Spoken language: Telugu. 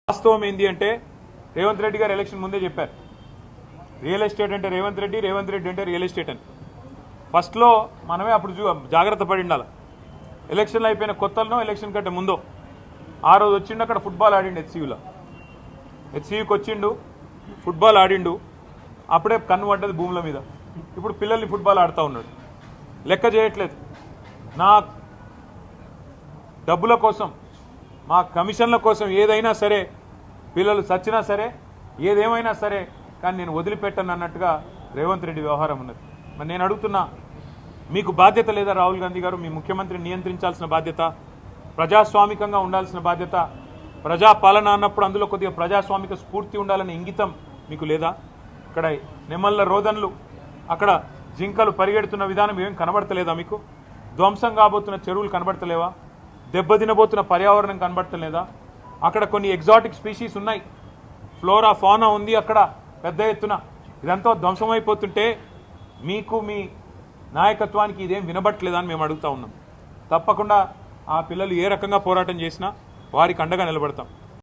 వాస్తవం ఏంది అంటే రేవంత్ రెడ్డి గారు ఎలక్షన్ ముందే చెప్పారు రియల్ ఎస్టేట్ అంటే రేవంత్ రెడ్డి అంటే రియల్ ఎస్టేట్ అని ఫస్ట్ లో మనమే అప్పుడు జాగ్రత్త పడి ఉండాలి ఎలక్షన్లు అయిపోయిన కొత్తల్లో ఎలక్షన్ కంటే ముందో ఆ రోజు వచ్చిండు అక్కడ ఫుట్బాల్ ఆడిండు హెచ్సియూకి వచ్చిండు ఫుట్బాల్ ఆడిండు అప్పుడే కన్ను పడ్డది భూముల మీద ఇప్పుడు పిల్లల్ని ఫుట్బాల్ ఆడుతూ ఉన్నాడు లెక్క చేయట్లేదు నా డబ్బుల కోసం మా కమిషన్ల కోసం ఏదైనా సరే పిల్లలు చచ్చినా సరే ఏదేమైనా సరే కానీ నేను వదిలిపెట్టను అన్నట్టుగా రేవంత్ రెడ్డి వ్యవహారం ఉన్నది మరి నేను అడుగుతున్నా మీకు బాధ్యత లేదా రాహుల్ గాంధీ గారు మీ ముఖ్యమంత్రిని నియంత్రించాల్సిన బాధ్యత ప్రజాస్వామికంగా ఉండాల్సిన బాధ్యత ప్రజాపాలన అన్నప్పుడు అందులో కొద్దిగా ప్రజాస్వామిక స్ఫూర్తి ఉండాలనే ఇంగితం మీకు లేదా ఇక్కడ నెమళ్ళ రోదన్లు అక్కడ జింకలు పరిగెడుతున్న విధానం ఏం కనబడతలేదా మీకు ధ్వంసం కాబోతున్న చెరువులు కనబడతలేవా దెబ్బతినబోతున్న పర్యావరణం కనబడతలేదా అక్కడ కొన్ని ఎగ్జాటిక్ స్పీషీస్ ఉన్నాయి ఫ్లోరా ఫానా ఉంది అక్కడ పెద్ద ఎత్తున ఇదంతా ధ్వంసమైపోతుంటే మీకు మీ నాయకత్వానికి ఇదేం వినబట్టలేదా అని మేము అడుగుతా ఉన్నాం తప్పకుండా ఆ పిల్లలు ఏ రకంగా పోరాటం చేసినా వారికి అండగా నిలబడతాం